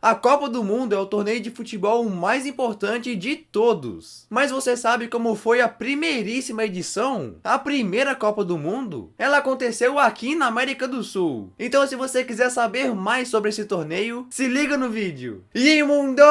A Copa do Mundo é o torneio de futebol mais importante de todos. Mas você sabe como foi a primeiríssima edição? A primeira Copa do Mundo? Ela aconteceu aqui na América do Sul. Então se você quiser saber mais sobre esse torneio, se liga no vídeo. E aí, mundo,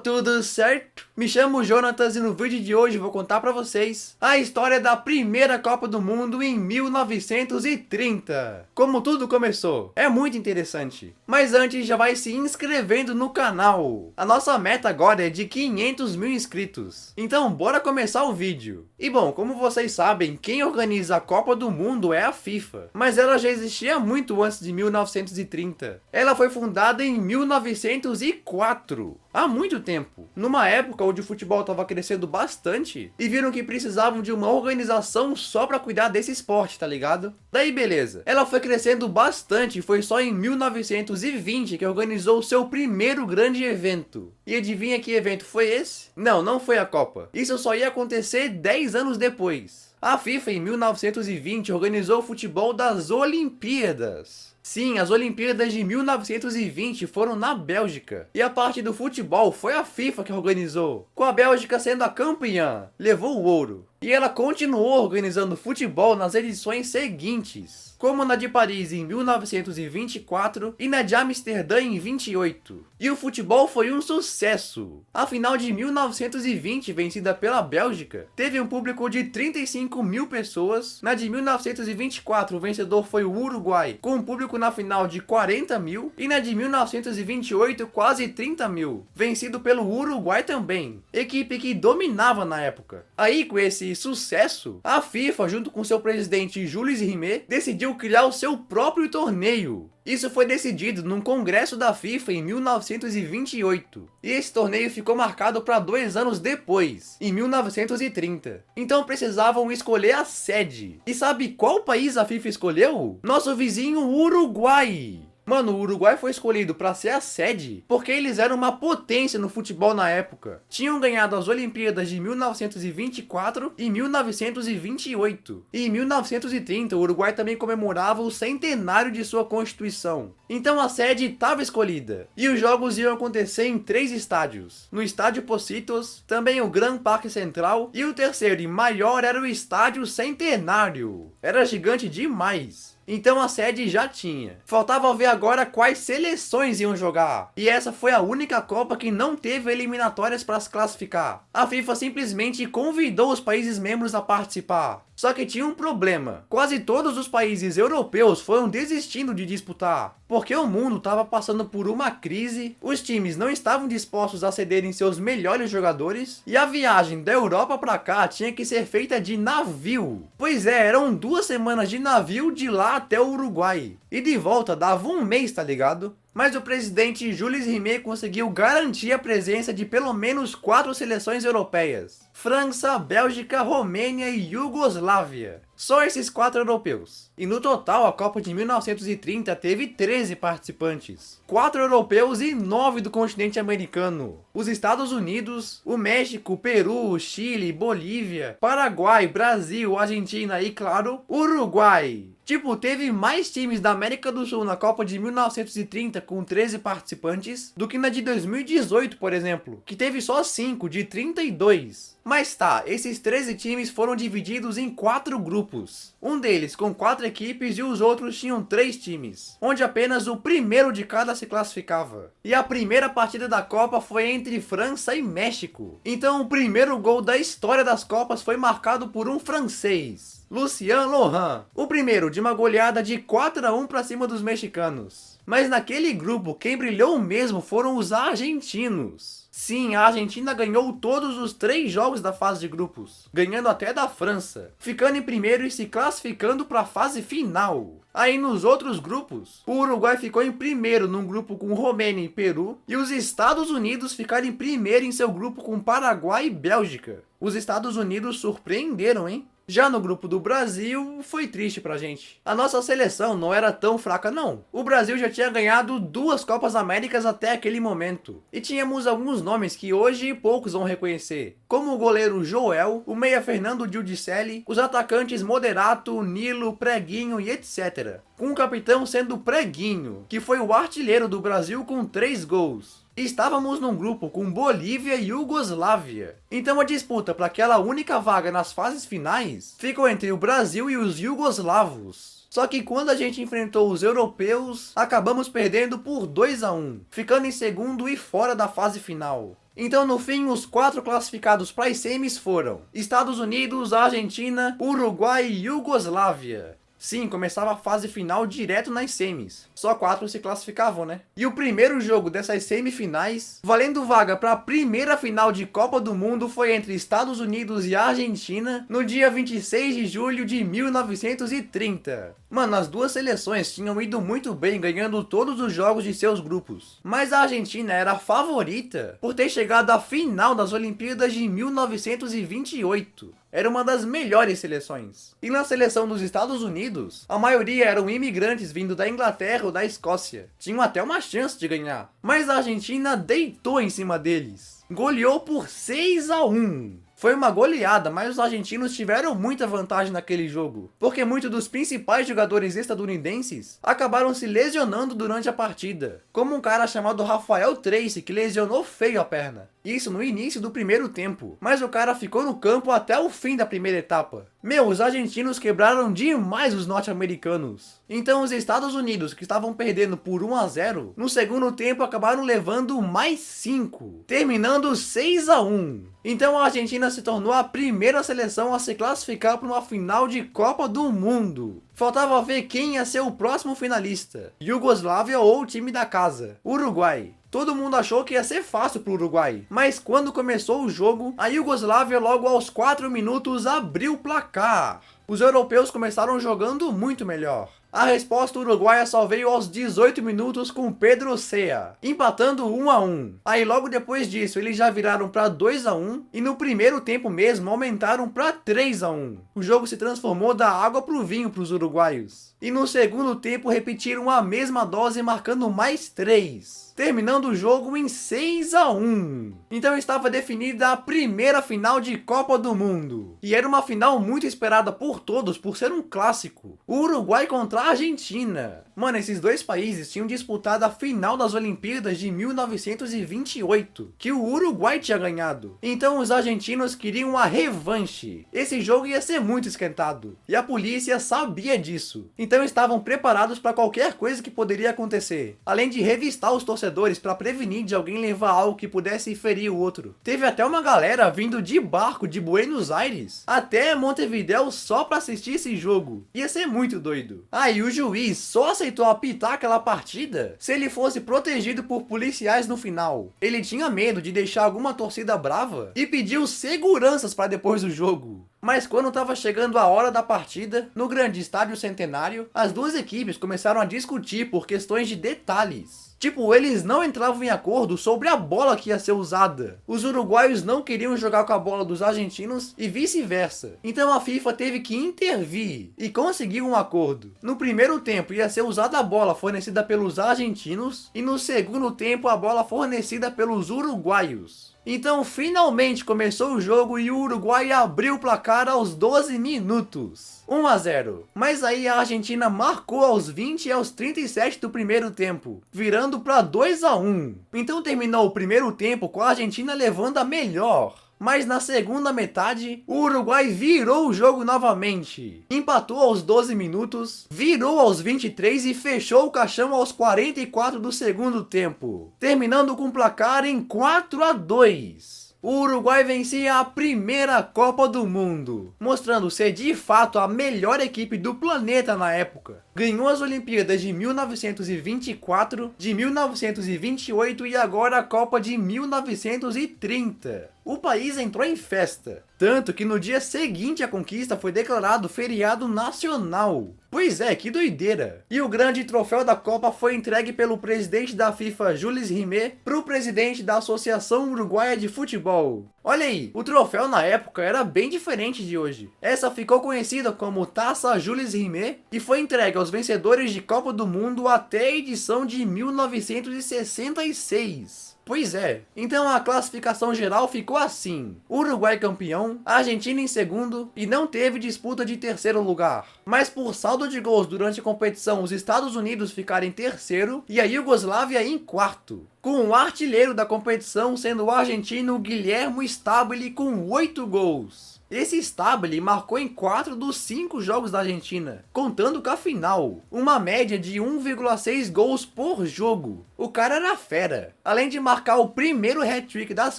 tudo certo? Me chamo Jonatas e no vídeo de hoje vou contar pra vocês a história da primeira Copa do Mundo em 1930. Como tudo começou. É muito interessante. Mas antes já vai se inscrevendo no canal. A nossa meta agora é de 500 mil inscritos. Então bora começar o vídeo. E bom, como vocês sabem, quem organiza a Copa do Mundo é a FIFA. Mas ela já existia muito antes de 1930. Ela foi fundada em 1904. Há muito tempo. Numa época onde o futebol estava crescendo bastante e viram que precisavam de uma organização só para cuidar desse esporte, tá ligado? Daí beleza. Ela foi crescendo bastante e foi só em 1920 que organizou o seu primeiro grande evento. E adivinha que evento foi esse? Não, não foi a Copa. Isso só ia acontecer 10 anos depois. A FIFA em 1920 organizou o futebol das Olimpíadas. Sim, as Olimpíadas de 1920 foram na Bélgica. E a parte do futebol foi a FIFA que organizou, com a Bélgica sendo a campeã, levou o ouro. E ela continuou organizando futebol nas edições seguintes, como na de Paris em 1924 e na de Amsterdã em 28. E o futebol foi um sucesso. A final de 1920, vencida pela Bélgica, teve um público de 35 mil pessoas. Na de 1924, o vencedor foi o Uruguai, com um público na final de 40 mil. E na de 1928, quase 30 mil, vencido pelo Uruguai também, equipe que dominava na época. Aí, com esse sucesso, a FIFA, junto com seu presidente Jules Rimet, decidiu criar o seu próprio torneio. Isso foi decidido num congresso da FIFA em 1928. E esse torneio ficou marcado para 2 anos depois, em 1930. Então precisavam escolher a sede. E sabe qual país a FIFA escolheu? Nosso vizinho Uruguai. Mano, o Uruguai foi escolhido para ser a sede porque eles eram uma potência no futebol na época. Tinham ganhado as Olimpíadas de 1924 e 1928. E em 1930, o Uruguai também comemorava o centenário de sua Constituição. Então a sede estava escolhida. E os jogos iam acontecer em 3 estádios. No Estádio Pocitos, também o Gran Parque Central e o terceiro e maior era o Estádio Centenário. Era gigante demais. Então a sede já tinha. Faltava ver agora quais seleções iam jogar. E essa foi a única Copa que não teve eliminatórias para se classificar. A FIFA simplesmente convidou os países membros a participar. Só que tinha um problema. Quase todos os países europeus foram desistindo de disputar. Porque o mundo estava passando por uma crise, os times não estavam dispostos a cederem seus melhores jogadores, e a viagem da Europa para cá tinha que ser feita de navio. Pois é, eram 2 semanas de navio de lá até o Uruguai. E de volta dava um mês, tá ligado? Mas o presidente Jules Rimet conseguiu garantir a presença de pelo menos 4 seleções europeias: França, Bélgica, Romênia e Iugoslávia. Só esses 4 europeus. E no total, a Copa de 1930 teve 13 participantes. 4 europeus e 9 do continente americano. Os Estados Unidos, o México, Peru, Chile, Bolívia, Paraguai, Brasil, Argentina e, claro, Uruguai. Tipo, teve mais times da América do Sul na Copa de 1930 com 13 participantes do que na de 2018, por exemplo, que teve só 5 de 32. Mas tá, esses 13 times foram divididos em 4 grupos. Um deles com 4 equipes e os outros tinham 3 times, onde apenas o primeiro de cada se classificava. E a primeira partida da Copa foi entre França e México. Então o primeiro gol da história das Copas foi marcado por um francês, Lucien Laurent. O primeiro de uma goleada de 4-1 para cima dos mexicanos. Mas naquele grupo, quem brilhou mesmo foram os argentinos. Sim, a Argentina ganhou todos os 3 jogos da fase de grupos, ganhando até da França, ficando em primeiro e se classificando para a fase final. Aí nos outros grupos, o Uruguai ficou em primeiro num grupo com Romênia e Peru, e os Estados Unidos ficaram em primeiro em seu grupo com Paraguai e Bélgica. Os Estados Unidos surpreenderam, hein? Já no grupo do Brasil, foi triste pra gente. A nossa seleção não era tão fraca não. O Brasil já tinha ganhado 2 Copas Américas até aquele momento. E tínhamos alguns nomes que hoje poucos vão reconhecer, como o goleiro Joel, o meia Fernando Giudicelli, os atacantes Moderato, Nilo, Preguinho e etc. Com o capitão sendo Preguinho, que foi o artilheiro do Brasil com 3 gols. Estávamos num grupo com Bolívia e Iugoslávia. Então a disputa para aquela única vaga nas fases finais ficou entre o Brasil e os iugoslavos. Só que quando a gente enfrentou os europeus, acabamos perdendo por 2-1, ficando em segundo e fora da fase final. Então no fim, os 4 classificados para as semis foram Estados Unidos, Argentina, Uruguai e Iugoslávia. Sim, começava a fase final direto nas semis. Só 4 se classificavam, né? E o primeiro jogo dessas semifinais, valendo vaga para a primeira final de Copa do Mundo, foi entre Estados Unidos e Argentina, no dia 26 de julho de 1930. Mano, as duas seleções tinham ido muito bem, ganhando todos os jogos de seus grupos. Mas a Argentina era a favorita por ter chegado à final das Olimpíadas de 1928. Era uma das melhores seleções. E na seleção dos Estados Unidos, a maioria eram imigrantes vindo da Inglaterra ou da Escócia. Tinham até uma chance de ganhar. Mas a Argentina deitou em cima deles. Goleou por 6-1. Foi uma goleada, mas os argentinos tiveram muita vantagem naquele jogo, porque muitos dos principais jogadores estadunidenses acabaram se lesionando durante a partida, como um cara chamado Rafael Tracy, que lesionou feio a perna. Isso no início do primeiro tempo, mas o cara ficou no campo até o fim da primeira etapa. Meu, os argentinos quebraram demais os norte-americanos. Então os Estados Unidos, que estavam perdendo por 1-0, no segundo tempo acabaram levando mais 5, terminando 6-1. Então a Argentina se tornou a primeira seleção a se classificar para uma final de Copa do Mundo. Faltava ver quem ia ser o próximo finalista, Iugoslávia ou o time da casa, Uruguai. Todo mundo achou que ia ser fácil para o Uruguai, mas quando começou o jogo, a Iugoslávia logo aos 4 minutos abriu o placar. Os europeus começaram jogando muito melhor. A resposta uruguaia só veio aos 18 minutos com Pedro Cea, empatando 1-1. Aí logo depois disso eles já viraram para 2-1 e no primeiro tempo mesmo aumentaram para 3-1. O jogo se transformou da água para o vinho para os uruguaios. E no segundo tempo repetiram a mesma dose marcando mais 3. Terminando o jogo em 6-1. Então estava definida a primeira final de Copa do Mundo. E era uma final muito esperada por todos por ser um clássico. O Uruguai contra a Argentina. Mano, esses dois países tinham disputado a final das Olimpíadas de 1928, que o Uruguai tinha ganhado. Então os argentinos queriam a revanche. Esse jogo ia ser muito esquentado. E a polícia sabia disso. Então estavam preparados para qualquer coisa que poderia acontecer. Além de revistar os torcedores para prevenir de alguém levar algo que pudesse ferir o outro. Teve até uma galera vindo de barco de Buenos Aires até Montevidéu só para assistir esse jogo. Ia ser muito doido. Aí o juiz só aceitou apitar aquela partida se ele fosse protegido por policiais no final. Ele tinha medo de deixar alguma torcida brava e pediu seguranças para depois do jogo. Mas quando estava chegando a hora da partida, no grande estádio Centenário, as duas equipes começaram a discutir por questões de detalhes. Tipo, eles não entravam em acordo sobre a bola que ia ser usada. Os uruguaios não queriam jogar com a bola dos argentinos e vice-versa. Então a FIFA teve que intervir e conseguir um acordo. No primeiro tempo ia ser usada a bola fornecida pelos argentinos e no segundo tempo a bola fornecida pelos uruguaios. Então finalmente começou o jogo e o Uruguai abriu o placar aos 12 minutos. 1-0. Mas aí a Argentina marcou aos 20 e aos 37 do primeiro tempo, virando para 2-1. Então terminou o primeiro tempo com a Argentina levando a melhor. Mas na segunda metade, o Uruguai virou o jogo novamente. Empatou aos 12 minutos, virou aos 23 e fechou o caixão aos 44 do segundo tempo, terminando com o placar em 4-2. O Uruguai vencia a primeira Copa do Mundo, mostrando ser de fato a melhor equipe do planeta na época. Ganhou as Olimpíadas de 1924, de 1928 e agora a Copa de 1930. O país entrou em festa, tanto que no dia seguinte à conquista foi declarado feriado nacional. Pois é, que doideira! E o grande troféu da Copa foi entregue pelo presidente da FIFA, Jules Rimet, para o presidente da Associação Uruguaia de Futebol. Olha aí, o troféu na época era bem diferente de hoje. Essa ficou conhecida como Taça Jules Rimet e foi entregue aos vencedores de Copa do Mundo até a edição de 1966. Pois é, então a classificação geral ficou assim: Uruguai campeão, Argentina em segundo e não teve disputa de terceiro lugar. Mas por saldo de gols durante a competição, os Estados Unidos ficaram em terceiro e a Iugoslávia em quarto, com o artilheiro da competição sendo o argentino Guilherme Stabile com 8 gols. Esse Stabile marcou em 4 dos 5 jogos da Argentina, contando com a final, uma média de 1,6 gols por jogo. O cara era fera, além de marcar o primeiro hat-trick das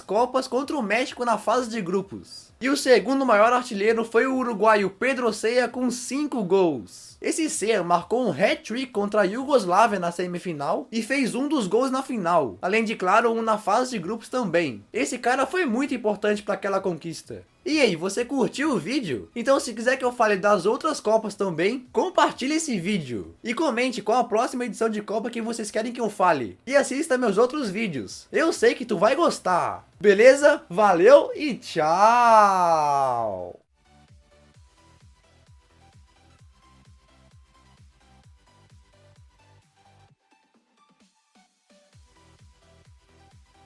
Copas contra o México na fase de grupos. E o segundo maior artilheiro foi o uruguaio Pedro Ceia com 5 gols. Esse Ceia marcou um hat-trick contra a Iugoslávia na semifinal e fez um dos gols na final, além de, claro, um na fase de grupos também. Esse cara foi muito importante para aquela conquista. E aí, você curtiu o vídeo? Então se quiser que eu fale das outras Copas também, compartilhe esse vídeo. E comente qual a próxima edição de Copa que vocês querem que eu fale. E assista meus outros vídeos. Eu sei que tu vai gostar. Beleza? Valeu e tchau!